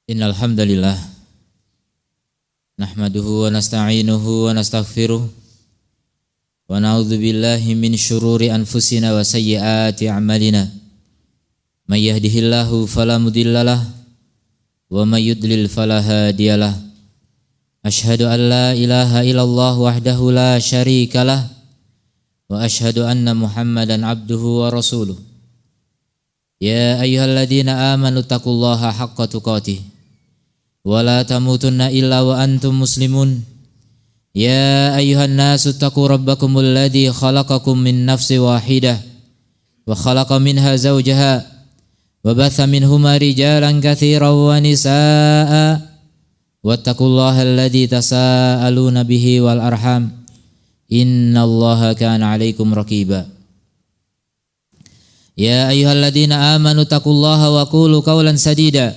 Innal hamdalillah nahmaduhu wa nasta'inuhu wa nastaghfiruh wa na'udzu billahi min syururi anfusina wa sayyiati a'malina. May yahdihillahu fala mudhillalah wa may yudlil fala hadiyalah. Asyhadu an la ilaha illallah wahdahu la syarikalah wa asyhadu anna Muhammadan abduhu wa rasuluh. Ya ayyuhalladzina amanu taqullaha haqqa tuqatih wa la tamutunna illa wa antum muslimun. Ya ayyuhan nasu taqu rabbakumul ladzi khalaqakum min nafsin wahidah wa khalaqa minha zawjaha wa batha minhuma rijalan katsiran wa nisaa'a wattaqullaha alladzi tasaaluna bihi wal arham innallaha kana 'alaikum raqiba. Ya ayyuhalladzina amanu taqullaha wa qulu qawlan sadida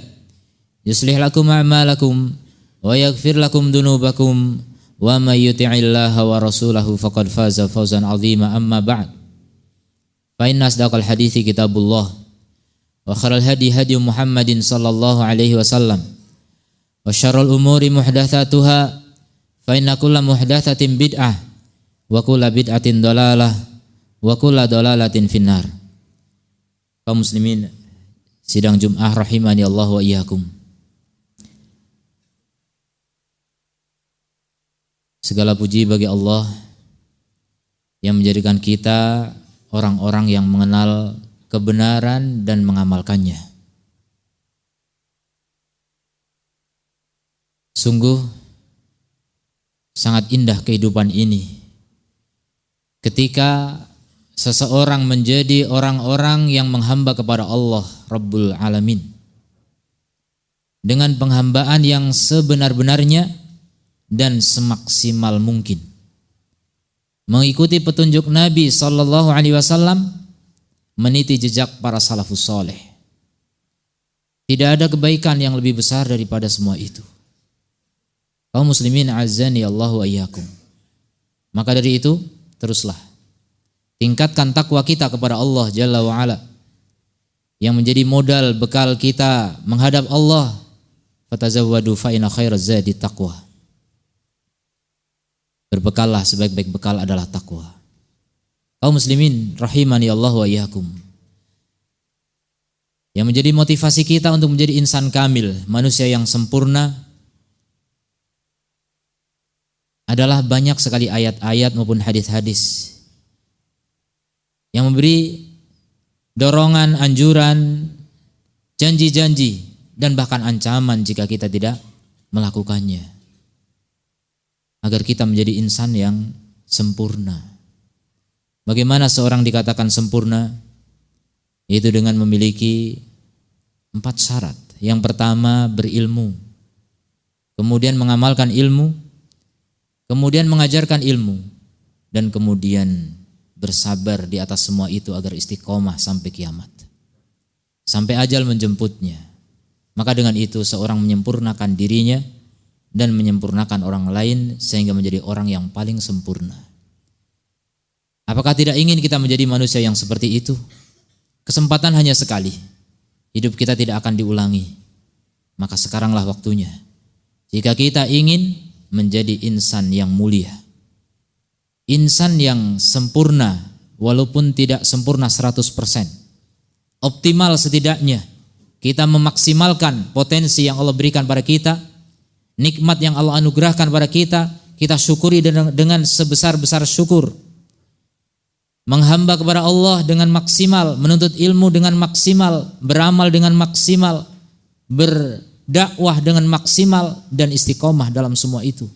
yuslih lakum a'malakum wa yaghfir lakum dhunubakum wa may yuti'illaha wa rasulahu faqad faza fawzan 'azima. Amma ba'd, fa inna asdaqal hadithi kitabullah wa khairal hadi hadi Muhammadin sallallahu alaihi wasallam wa syarrul umuri muhdatsatuha fa inna kulla muhdatsatin bid'ah wa kulla bid'atin dhalalah wa kulla dhalalatin finnar. Kaum muslimin sidang Jumat rahimani Allah wa iyyakum. Segala puji bagi Allah yang menjadikan kita orang-orang yang mengenal kebenaran dan mengamalkannya. Sungguh sangat indah kehidupan ini ketika seseorang menjadi orang-orang yang menghamba kepada Allah Rabbul Alamin dengan penghambaan yang sebenar-benarnya dan semaksimal mungkin, mengikuti petunjuk Nabi sallallahu alaihi wasallam, meniti jejak para salafus saleh. Tidak ada kebaikan yang lebih besar daripada semua itu. Kaum muslimin azani Allah wa iyyakum. Maka dari itu teruslah tingkatkan takwa kita kepada Allah Jalla wa Ala yang menjadi modal bekal kita menghadap Allah. Fatazawwadu fa inna khairaz zadi taqwa. Berbekallah, sebaik-baik bekal adalah takwa. Kaum muslimin rahimani Allah wa iyyakum. Yang menjadi motivasi kita untuk menjadi insan kamil, manusia yang sempurna, adalah banyak sekali ayat-ayat maupun hadis-hadis yang memberi dorongan, anjuran, janji-janji dan bahkan ancaman jika kita tidak melakukannya, agar kita menjadi insan yang sempurna. Bagaimana seorang dikatakan sempurna? Yaitu dengan memiliki 4 syarat. Yang pertama, berilmu, kemudian mengamalkan ilmu, kemudian mengajarkan ilmu, dan kemudian bersabar di atas semua itu agar istiqomah sampai kiamat, sampai ajal menjemputnya. Maka dengan itu seorang menyempurnakan dirinya dan menyempurnakan orang lain sehingga menjadi orang yang paling sempurna. Apakah tidak ingin kita menjadi manusia yang seperti itu? Kesempatan hanya sekali. Hidup kita tidak akan diulangi. Maka sekaranglah waktunya. Jika kita ingin menjadi insan yang mulia, insan yang sempurna, walaupun tidak sempurna 100%, optimal setidaknya kita memaksimalkan potensi yang Allah berikan pada kita, nikmat yang Allah anugerahkan pada kita, kita syukuri dengan sebesar-besar syukur. Menghamba kepada Allah dengan maksimal, menuntut ilmu dengan maksimal, beramal dengan maksimal, berdakwah dengan maksimal, dan istiqomah dalam semua itu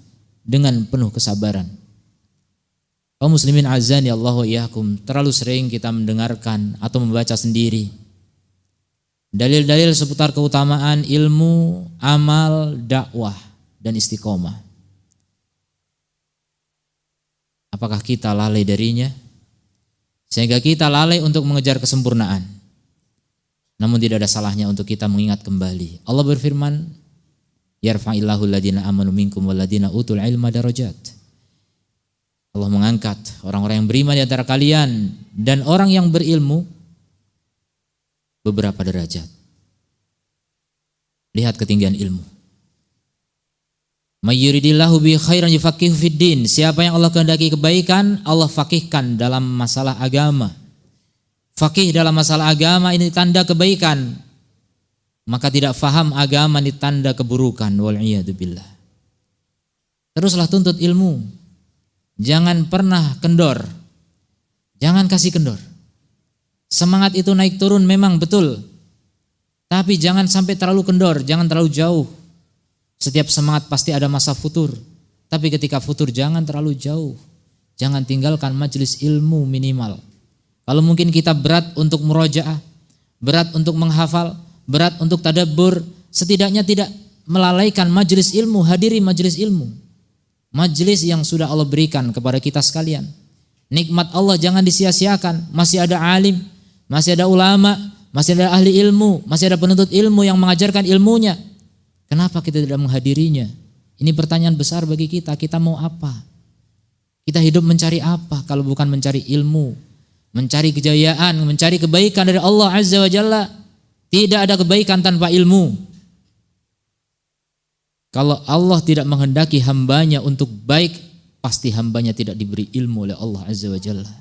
dengan penuh kesabaran. Kaum muslimin azani Allah wa iyyakum, terlalu sering kita mendengarkan atau membaca sendiri dalil-dalil seputar keutamaan ilmu, amal, dakwah, dan istiqomah. Apakah kita lalai darinya? Sehingga kita lalai untuk mengejar kesempurnaan. Namun tidak ada salahnya untuk kita mengingat kembali. Allah berfirman, yarfa'illahu alladhina amanu minkum walladhina utul ilma darajat. Allah mengangkat orang-orang yang beriman di antara kalian dan orang yang berilmu beberapa derajat. Lihat ketinggian ilmu. May yuridillahu bi khairan yufaqihu fiddin. Siapa yang Allah kehendaki kebaikan, Allah faqihkan dalam masalah agama. Faqih dalam masalah agama ini tanda kebaikan. Maka tidak faham agama ini tanda keburukan. Wal'iyadzubillah. Teruslah tuntut ilmu. Jangan pernah kendor. Jangan kasih kendor. Semangat itu naik turun memang betul. Tapi jangan sampai terlalu kendor, jangan terlalu jauh. Setiap semangat pasti ada masa futur. Tapi ketika futur jangan terlalu jauh. Jangan tinggalkan majelis ilmu minimal. Kalau mungkin kita berat untuk murojaah, berat untuk menghafal, berat untuk tadabbur, setidaknya tidak melalaikan majelis ilmu, hadiri majelis ilmu. Majelis yang sudah Allah berikan kepada kita sekalian. Nikmat Allah jangan disia-siakan. Masih ada alim, masih ada ulama, masih ada ahli ilmu, masih ada penuntut ilmu yang mengajarkan ilmunya. Kenapa kita tidak menghadirinya? Ini pertanyaan besar bagi kita. Kita mau apa? Kita hidup mencari apa kalau bukan mencari ilmu, mencari kejayaan, mencari kebaikan dari Allah Azza wa Jalla. Tidak ada kebaikan tanpa ilmu. Kalau Allah tidak menghendaki hambanya untuk baik, pasti hambanya tidak diberi ilmu oleh Allah Azza wa Jalla.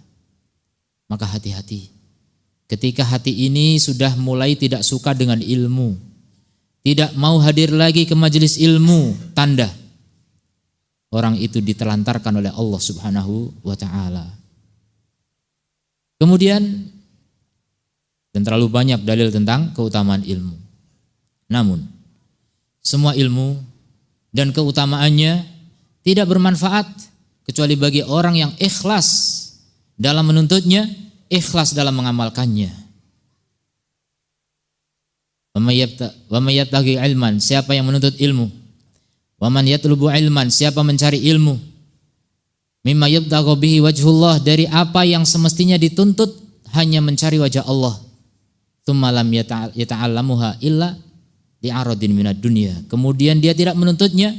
Maka hati-hati. Ketika hati ini sudah mulai tidak suka dengan ilmu, tidak mau hadir lagi ke majelis ilmu, tanda orang itu ditelantarkan oleh Allah Subhanahu wa ta'ala. Kemudian, dan terlalu banyak dalil tentang keutamaan ilmu. Namun, semua ilmu dan keutamaannya tidak bermanfaat kecuali bagi orang yang ikhlas dalam menuntutnya, ikhlas dalam mengamalkannya. Wa may yabtaghi ilman, siapa yang menuntut ilmu. Wa man yatlubu ilman, siapa mencari ilmu. Mimma yabtaghu bihi wajhullah, dari apa yang semestinya dituntut hanya mencari wajah Allah. Tsumma lam yata'allamuha illa li'aradin minad dunya. Kemudian dia tidak menuntutnya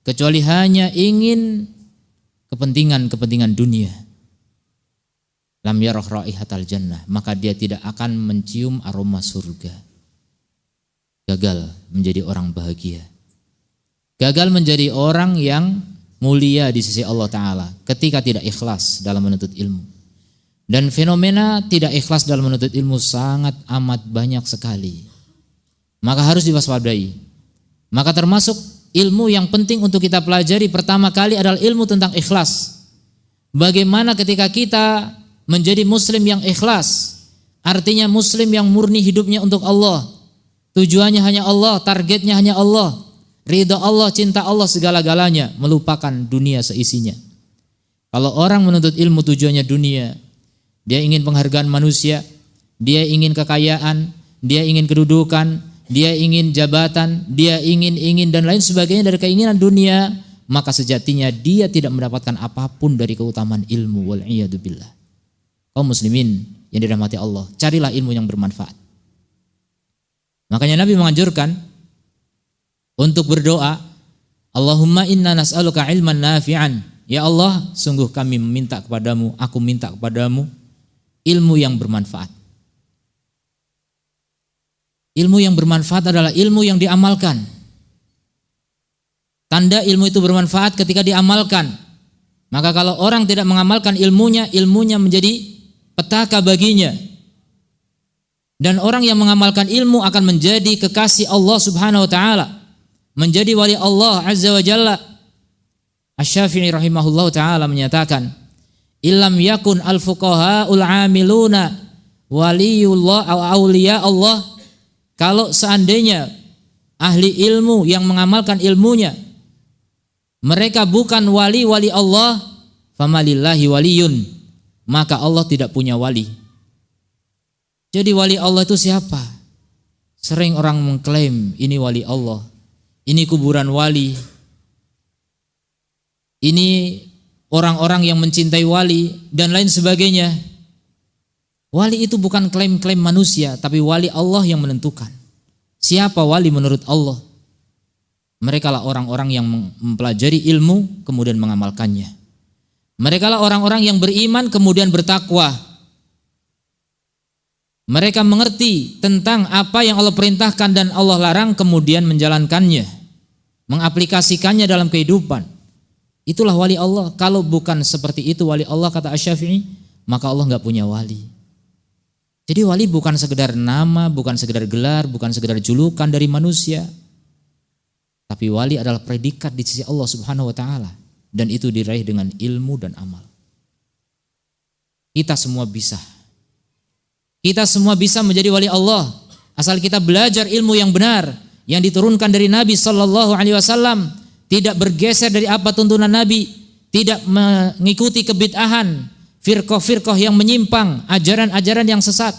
kecuali hanya ingin kepentingan dunia. Lam yarah raihatal jannah, maka dia tidak akan mencium aroma surga. Gagal menjadi orang bahagia. Gagal menjadi orang yang mulia di sisi Allah Ta'ala ketika tidak ikhlas dalam menuntut ilmu. Dan fenomena tidak ikhlas dalam menuntut ilmu sangat amat banyak sekali. Maka harus diwaspadai. Maka termasuk ilmu yang penting untuk kita pelajari pertama kali adalah ilmu tentang ikhlas. Bagaimana ketika kita menjadi muslim yang ikhlas, artinya muslim yang murni hidupnya untuk Allah. Tujuannya hanya Allah, targetnya hanya Allah. Ridha Allah, cinta Allah segala-galanya, melupakan dunia seisinya. Kalau orang menuntut ilmu tujuannya dunia, dia ingin penghargaan manusia, dia ingin kekayaan, dia ingin kedudukan, dia ingin jabatan, dia ingin dan lain sebagainya dari keinginan dunia, maka sejatinya dia tidak mendapatkan apapun dari keutamaan ilmu. Wal'iyadzubillah. Kaum muslimin yang dirahmati Allah, carilah ilmu yang bermanfaat. Makanya Nabi menganjurkan untuk berdoa, Allahumma inna nas'aluka ilman nafi'an. Ya Allah, sungguh kami meminta kepadamu, aku minta kepadamu ilmu yang bermanfaat. Ilmu yang bermanfaat adalah ilmu yang diamalkan. Tanda ilmu itu bermanfaat ketika diamalkan. Maka kalau orang tidak mengamalkan ilmunya, ilmunya menjadi petaka baginya. Dan orang yang mengamalkan ilmu akan menjadi kekasih Allah Subhanahu wa ta'ala, menjadi wali Allah Azza wa Jalla. Asy-Syafi'i rahimahullahu ta'ala menyatakan, illam yakun al-fuqaha'ul amiluna waliyullah aw awliya Allah. Kalau seandainya ahli ilmu yang mengamalkan ilmunya mereka bukan wali-wali Allah, famalillahi waliyun, maka Allah tidak punya wali. Jadi wali Allah itu siapa? Sering orang mengklaim ini wali Allah, ini kuburan wali, ini orang-orang yang mencintai wali dan lain sebagainya. Wali itu bukan klaim-klaim manusia, tapi wali Allah yang menentukan. Siapa wali menurut Allah? Mereka lah orang-orang yang mempelajari ilmu kemudian mengamalkannya. Mereka lah orang-orang yang beriman kemudian bertakwa. Mereka mengerti tentang apa yang Allah perintahkan dan Allah larang, kemudian menjalankannya, mengaplikasikannya dalam kehidupan. Itulah wali Allah. Kalau bukan seperti itu wali Allah, kata Asy-Syafi'i, maka Allah nggak punya wali. Jadi wali bukan sekedar nama, bukan sekedar gelar, bukan sekedar julukan dari manusia. Tapi wali adalah predikat di sisi Allah Subhanahu wa taala, dan itu diraih dengan ilmu dan amal. Kita semua bisa. Kita semua bisa menjadi wali Allah asal kita belajar ilmu yang benar yang diturunkan dari Nabi sallallahu alaihi wasallam, tidak bergeser dari apa tuntunan Nabi, tidak mengikuti kebid'ahan, firqah-firqah yang menyimpang, ajaran-ajaran yang sesat.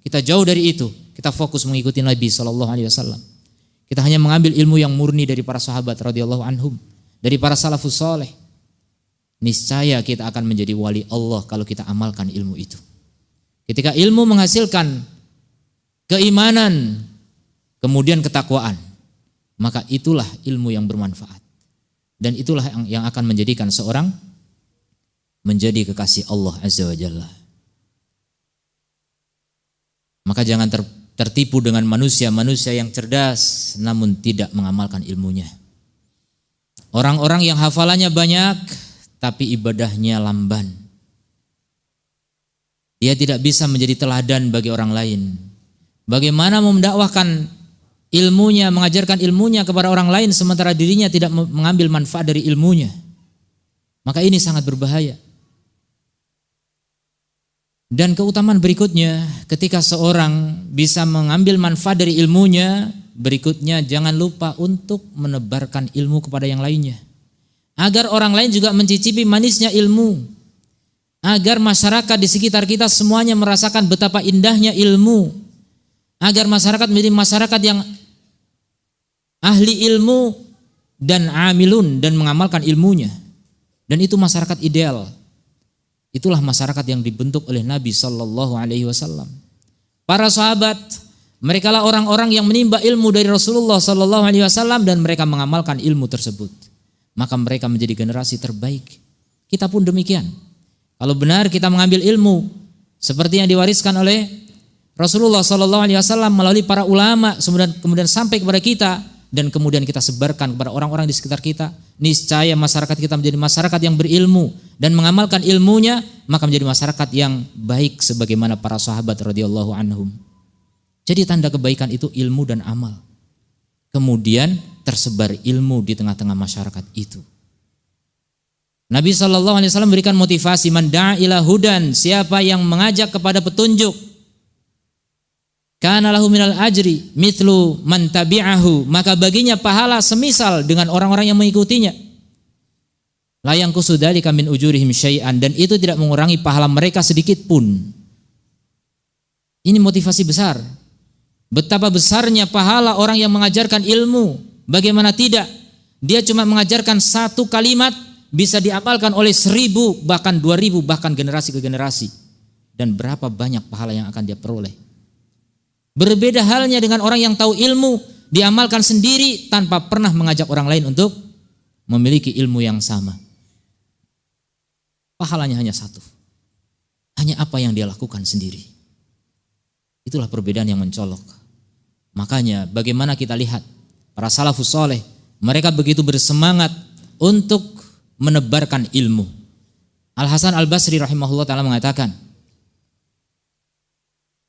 Kita jauh dari itu. Kita fokus mengikuti Nabi sallallahu alaihi wasallam. Kita hanya mengambil ilmu yang murni dari para sahabat radhiyallahu anhum, dari para salafus saleh. Niscaya kita akan menjadi wali Allah kalau kita amalkan ilmu itu. Ketika ilmu menghasilkan keimanan, kemudian ketakwaan, maka itulah ilmu yang bermanfaat. Dan itulah yang akan menjadikan seorang menjadi kekasih Allah Azza wa Jalla. Maka jangan tertipu dengan manusia yang cerdas namun tidak mengamalkan ilmunya. Orang-orang yang hafalannya banyak tapi ibadahnya lamban. Dia tidak bisa menjadi teladan bagi orang lain. Bagaimana mendakwahkan ilmunya, mengajarkan ilmunya kepada orang lain sementara dirinya tidak mengambil manfaat dari ilmunya. Maka ini sangat berbahaya. Dan keutamaan berikutnya, ketika seorang bisa mengambil manfaat dari ilmunya, berikutnya jangan lupa untuk menebarkan ilmu kepada yang lainnya. Agar orang lain juga mencicipi manisnya ilmu. Agar masyarakat di sekitar kita semuanya merasakan betapa indahnya ilmu. Agar masyarakat menjadi masyarakat yang ahli ilmu dan amilun dan mengamalkan ilmunya. Dan itu masyarakat ideal. Itulah masyarakat yang dibentuk oleh Nabi sallallahu alaihi wasallam. Para sahabat, mereka lah orang-orang yang menimba ilmu dari Rasulullah sallallahu alaihi wasallam dan mereka mengamalkan ilmu tersebut. Maka mereka menjadi generasi terbaik. Kita pun demikian. Kalau benar kita mengambil ilmu seperti yang diwariskan oleh Rasulullah sallallahu alaihi wasallam melalui para ulama, kemudian sampai kepada kita dan kemudian kita sebarkan kepada orang-orang di sekitar kita, niscaya masyarakat kita menjadi masyarakat yang berilmu dan mengamalkan ilmunya, maka menjadi masyarakat yang baik sebagaimana para sahabat radhiyallahu anhum. Jadi tanda kebaikan itu ilmu dan amal. Kemudian tersebar ilmu di tengah-tengah masyarakat itu. Nabi SAW berikan motivasi, man da'a ila hudan, siapa yang mengajak kepada petunjuk, kana lahu minal ajri mithlu man tabi'ahu, maka baginya pahala semisal dengan orang-orang yang mengikutinya. La yanqusu dzalika min ujurihim syai'an, dan itu tidak mengurangi pahala mereka sedikit pun. Ini motivasi besar. Betapa besarnya pahala orang yang mengajarkan ilmu. Bagaimana tidak? Dia cuma mengajarkan satu kalimat bisa diamalkan oleh 1000 bahkan 2000 bahkan generasi ke generasi. Dan berapa banyak pahala yang akan dia peroleh. Berbeda halnya dengan orang yang tahu ilmu, diamalkan sendiri tanpa pernah mengajak orang lain untuk memiliki ilmu yang sama. Pahalanya hanya satu. Hanya apa yang dia lakukan sendiri. Itulah perbedaan yang mencolok. Makanya bagaimana kita lihat para salafus soleh, mereka begitu bersemangat untuk menebarkan ilmu. Al-Hasan Al-Basri rahimahullah ta'ala mengatakan,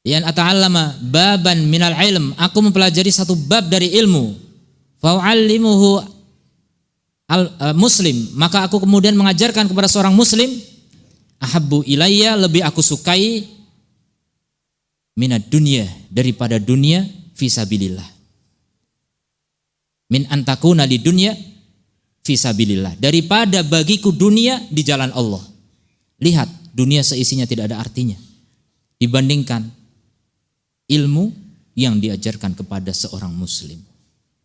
yan ata'allama baban minal ilm, aku mempelajari satu bab dari ilmu, fa'u'allimuhu muslim, maka aku kemudian mengajarkan kepada seorang muslim, ahabbu ilayya, lebih aku sukai minad dunya, daripada dunia, fisabilillah. Min antakuna di dunya fisabilillah, daripada bagiku dunia di jalan Allah. Lihat, dunia seisinya tidak ada artinya dibandingkan ilmu yang diajarkan kepada seorang muslim.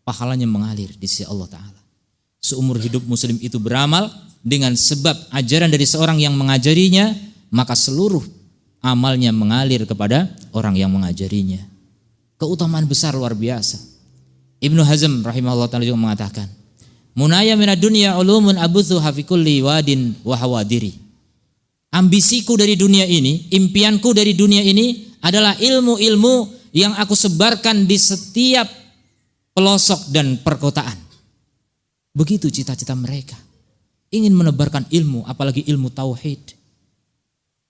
Pahalanya mengalir di sisi Allah Ta'ala. Seumur hidup muslim itu beramal dengan sebab ajaran dari seorang yang mengajarinya, maka seluruh amalnya mengalir kepada orang yang mengajarinya. Keutamaan besar luar biasa. Ibnu Hazm rahimahullah ta'ala juga mengatakan, munaya minad dunya ulumun abuthu fi kulli wadin wa hawadiri. Ambisiku dari dunia ini, impianku dari dunia ini adalah ilmu-ilmu yang aku sebarkan di setiap pelosok dan perkotaan. Begitu cita-cita mereka. Ingin menebarkan ilmu, apalagi ilmu tauhid.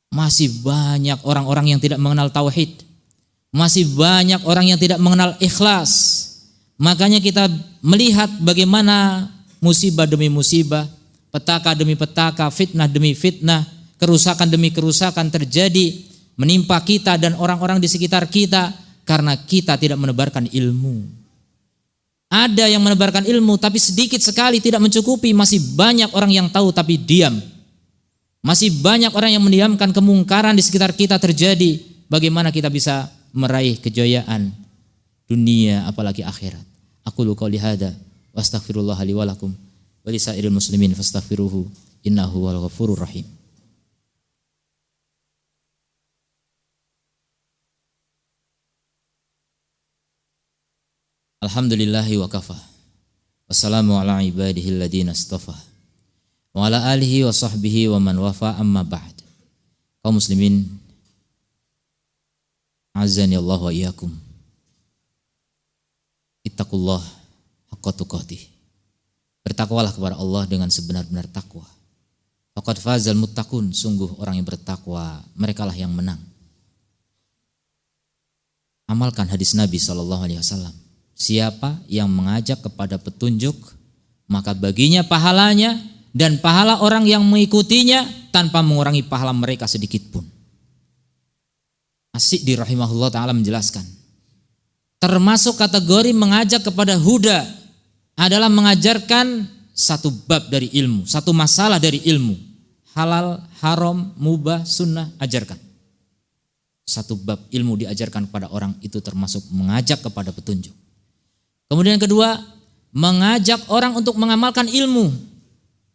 Masih banyak orang-orang yang tidak mengenal tauhid. Masih banyak orang yang tidak mengenal ikhlas. Makanya kita melihat bagaimana musibah demi musibah, petaka demi petaka, fitnah demi fitnah, kerusakan demi kerusakan terjadi menimpa kita dan orang-orang di sekitar kita karena kita tidak menebarkan ilmu. Ada yang menebarkan ilmu tapi sedikit sekali, tidak mencukupi. Masih banyak orang yang tahu tapi diam. Masih banyak orang yang mendiamkan kemungkaran di sekitar kita terjadi. Bagaimana kita bisa meraih kejayaan dunia apalagi akhirat? Aqulu qouli hadza wa astaghfirullah li wa lakum wa lisairil muslimin fastaghfiruhu innahu wal ghafurur rahim. Alhamdulillahi wa kafa. Wassalamu ala ibadihi alladhina istafa. Wa ala alihi wa sahbihi wa man wafa amma ba'd. Kaum muslimin, azani Allah wa iyyakum. Ittaqullah haqqa tuqatih. Bertakwalah kepada Allah dengan sebenar-benar takwa. Faqad fazal muttaqun, sungguh orang yang bertakwa merekalah yang menang. Amalkan hadis Nabi SAW. Siapa yang mengajak kepada petunjuk, maka baginya pahalanya dan pahala orang yang mengikutinya tanpa mengurangi pahala mereka sedikit pun. As-Sa'di rahimahullah ta'ala menjelaskan, termasuk kategori mengajak kepada huda adalah mengajarkan satu bab dari ilmu, satu masalah dari ilmu. Halal, haram, mubah, sunnah, ajarkan. Satu bab ilmu diajarkan kepada orang, itu termasuk mengajak kepada petunjuk. Kemudian kedua, mengajak orang untuk mengamalkan ilmu.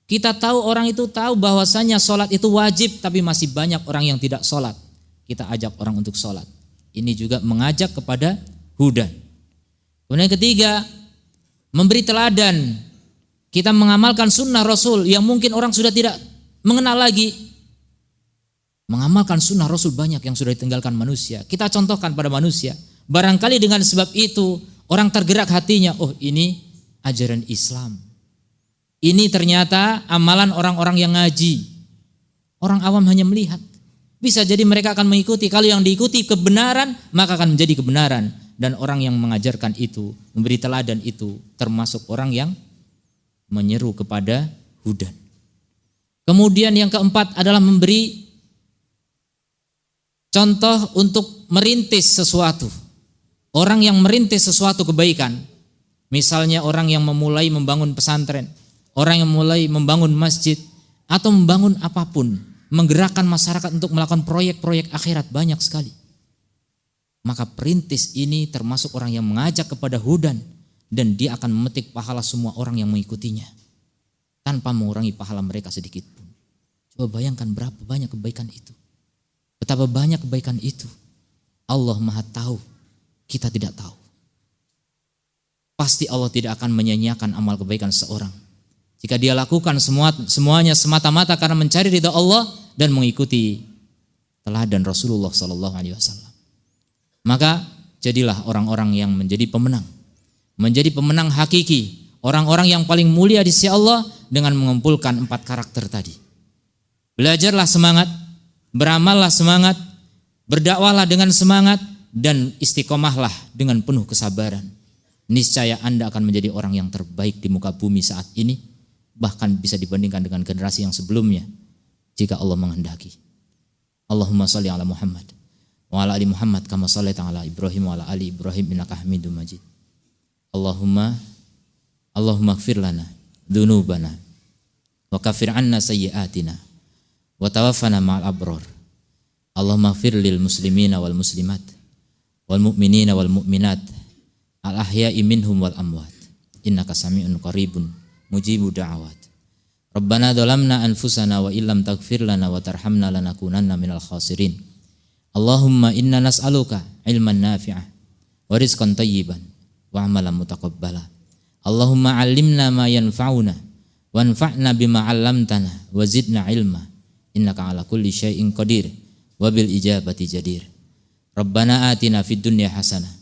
Kita tahu orang itu tahu bahwasanya sholat itu wajib, tapi masih banyak orang yang tidak sholat. Kita ajak orang untuk sholat. Ini juga mengajak kepada hudan. Kemudian ketiga, memberi teladan. Kita mengamalkan sunnah Rasul yang mungkin orang sudah tidak mengenal lagi. Mengamalkan sunnah Rasul banyak yang sudah ditinggalkan manusia. Kita contohkan pada manusia. Barangkali dengan sebab itu orang tergerak hatinya. Oh, ini ajaran Islam. Ini ternyata amalan orang-orang yang ngaji. Orang awam hanya melihat. Bisa jadi mereka akan mengikuti. Kalau yang diikuti kebenaran, maka akan menjadi kebenaran. Dan orang yang mengajarkan itu, memberi teladan itu, termasuk orang yang menyeru kepada hudan. Kemudian yang keempat adalah memberi contoh untuk merintis sesuatu. Orang yang merintis sesuatu kebaikan, misalnya orang yang memulai membangun pesantren, orang yang mulai membangun masjid, atau membangun apapun, menggerakkan masyarakat untuk melakukan proyek-proyek akhirat, banyak sekali. Maka perintis ini termasuk orang yang mengajak kepada hudan, dan dia akan memetik pahala semua orang yang mengikutinya tanpa mengurangi pahala mereka sedikit pun. Coba bayangkan berapa banyak kebaikan itu. Betapa banyak kebaikan itu. Allah Maha tahu, kita tidak tahu. Pasti Allah tidak akan menyia-nyiakan amal kebaikan seorang jika dia lakukan semuanya semata-mata karena mencari ridha Allah dan mengikuti teladan Rasulullah SAW. Maka jadilah orang-orang yang menjadi pemenang. Menjadi pemenang hakiki. Orang-orang yang paling mulia di sisi Allah dengan mengumpulkan 4 karakter tadi. Belajarlah semangat, beramallah semangat, berdakwahlah dengan semangat, dan istiqomahlah dengan penuh kesabaran. Niscaya Anda akan menjadi orang yang terbaik di muka bumi saat ini. Bahkan bisa dibandingkan dengan generasi yang sebelumnya jika Allah menghendaki. Allahumma sholli ala Muhammad wa ala ali Muhammad kama shallaita ala Ibrahim wa ala ali Ibrahim innaka Hamidum Majid. Allahumma ighfir lana dzunubana wa kaffir 'anna sayyi'atina wa tawaffana ma'al abrar. Allahumma ighfir lil muslimina wal muslimat wal mu'minina wal mu'minat al ahya'i minhum wal amwat innaka sami'un qaribun mujibu da'awat. Rabbana dhalamna anfusana wa illam taghfir lana wa tarhamna lanakunanna minal khasirin. Allahumma inna nas'aluka ilman nafi'ah wa rizqan tayyiban wa amalan mutaqabbala. Allahumma 'allimna ma yanfa'una wanfa'na bima 'allamtana wa zidna ilma innaka 'ala kulli syai'in qadir wa bil ijabati jadir. Rabbana atina fid dunya hasanah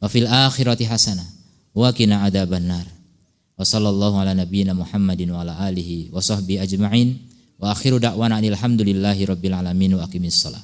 wa fil akhirati hasanah wa qina adzabannar. Wa sallallahu ala nabiyyina Muhammadin wa ala alihi wa sahbihi ajma'in. Wa akhiru da'wana alhamdulillahi rabbil alamin wa aqimissalah.